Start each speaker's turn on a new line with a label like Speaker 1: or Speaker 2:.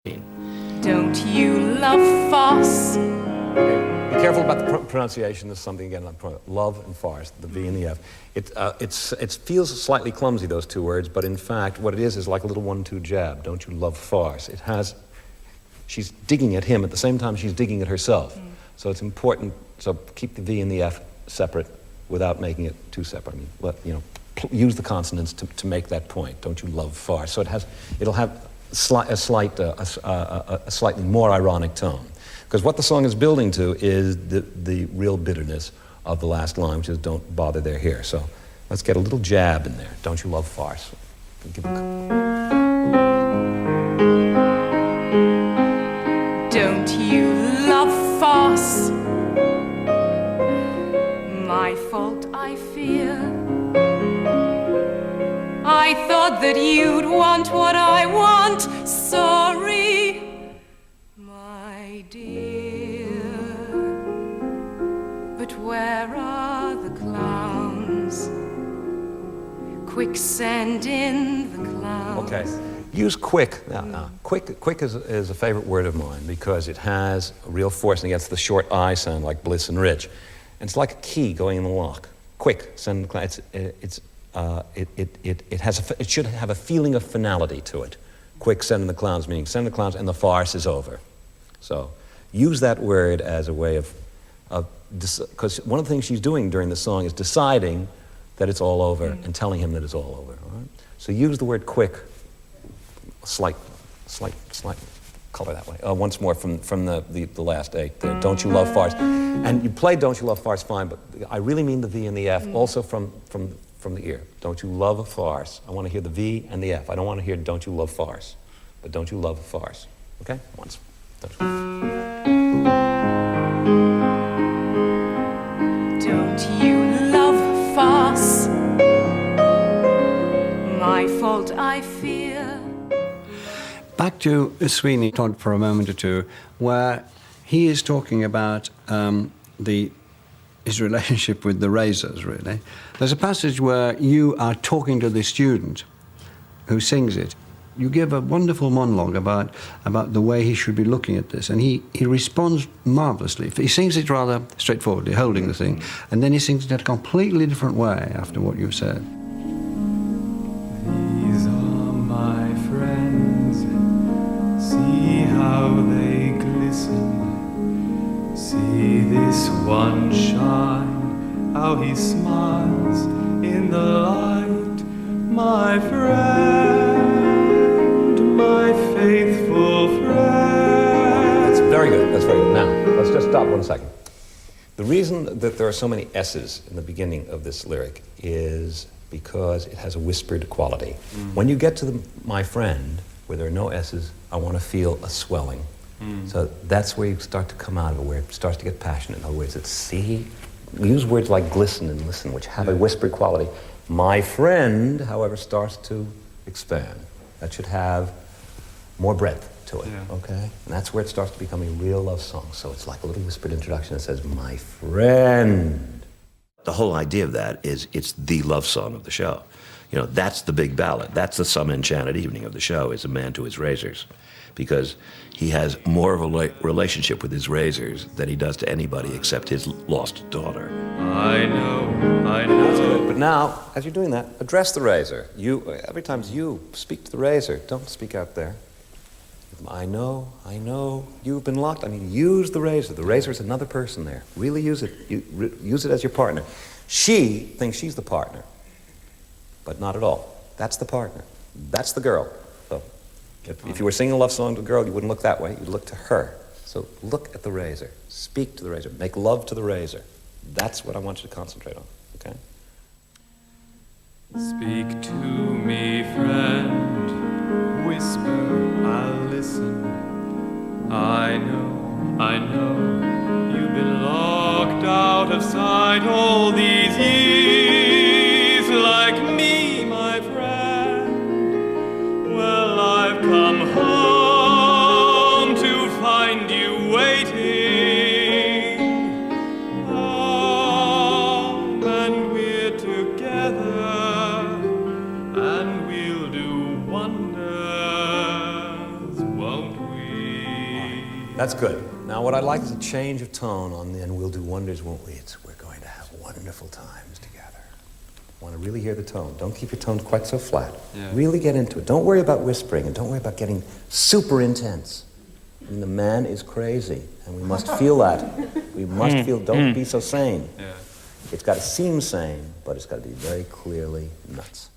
Speaker 1: Don't you love farce?
Speaker 2: Okay. Be careful about the pronunciation. There's something again like love and farce, the V and the F. It feels slightly clumsy, those two words, but in fact what it is like a little 1-2 jab. Don't you love farce? It has, she's digging at him at the same time she's digging at herself. So it's important, so keep the V and the F separate without making it too separate. I mean, use the consonants to make that point. Don't you love farce? So it'll have a slightly more ironic tone. Because what the song is building to is the real bitterness of the last line, which is don't bother, they're here. So let's get a little jab in there. Don't you love farce?
Speaker 1: Don't you love farce? My fault, I fear. I thought that you'd want what I want. Sorry, my dear. But where are the clowns? Quick, send in the clowns.
Speaker 2: Okay. Use quick. Now. Quick is a favorite word of mine because it has a real force and it gets the short I sound like bliss and rich. And it's like a key going in the lock. Quick, send the clowns. It should have a feeling of finality to it. Quick, send in the clowns, meaning send the clowns and the farce is over. So use that word as a way of because one of the things she's doing during the song is deciding that it's all over and telling him that it's all over. All right? So use the word quick, slight color that way. Once more from the last eight there. Don't you love farce? And you played Don't You Love Farce fine, but I really mean the V and the F also from the ear. Don't you love a farce? I want to hear the V and the F. I don't want to hear don't you love farce, but don't you love a farce? Okay? Once.
Speaker 1: Don't you love farce? My fault, I fear.
Speaker 3: Back to Sweeney Todd for a moment or two, where he is talking about his relationship with the razors, really. There's a passage where you are talking to the student who sings it. You give a wonderful monologue about the way he should be looking at this, and he responds marvellously. He sings it rather straightforwardly, holding the thing, and then he sings it in a completely different way after what you've said.
Speaker 4: These are my friends, see how they glisten, see this one shine, how he smiles in the light, my friend, my faithful friend.
Speaker 2: That's very good. That's very good. Now, let's just stop 1 second. The reason that there are so many S's in the beginning of this lyric is because it has a whispered quality. When you get to my friend, where there are no S's, I want to feel a swelling. So that's where you start to come out of it, where it starts to get passionate. In other words, it's see, we use words like glisten and listen, which have a whispered quality. My friend, however, starts to expand. That should have more breadth to it, okay? And that's where it starts to become a real love song. So it's like a little whispered introduction that says, my friend.
Speaker 5: The whole idea of that is it's the love song of the show. You know, that's the big ballad. That's the Some Enchanted Evening of the show, is A Man to His Razors. Because he has more of a relationship with his razors than he does to anybody except his lost daughter.
Speaker 4: I know.
Speaker 2: That's good. But now, as you're doing that, address the razor. Every time you speak to the razor, don't speak out there. I know, you've been locked. I mean, use the razor. The razor is another person there. Really use it. Use it as your partner. She thinks she's the partner, but not at all. That's the partner. That's the girl. So, if you were singing a love song to a girl, you wouldn't look that way. You'd look to her. So look at the razor. Speak to the razor. Make love to the razor. That's what I want you to concentrate on, okay?
Speaker 4: Speak to me, friend. Whisper, I'll listen. I know, you've been locked out of sight all these years, like me, my friend. Well, I've come home to find you waiting. And we're together, and we'll do wonders, won't we?
Speaker 2: That's good. Now, what I'd like is a change of tone on the, and we'll do wonders, won't we? We're going to have wonderful times together. Want to really hear the tone. Don't keep your tone quite so flat.
Speaker 6: Yeah.
Speaker 2: Really get into it. Don't worry about whispering, and don't worry about getting super intense. And the man is crazy, and we must feel that. We must feel, don't be so sane.
Speaker 6: Yeah.
Speaker 2: It's got to seem sane, but it's got to be very clearly nuts.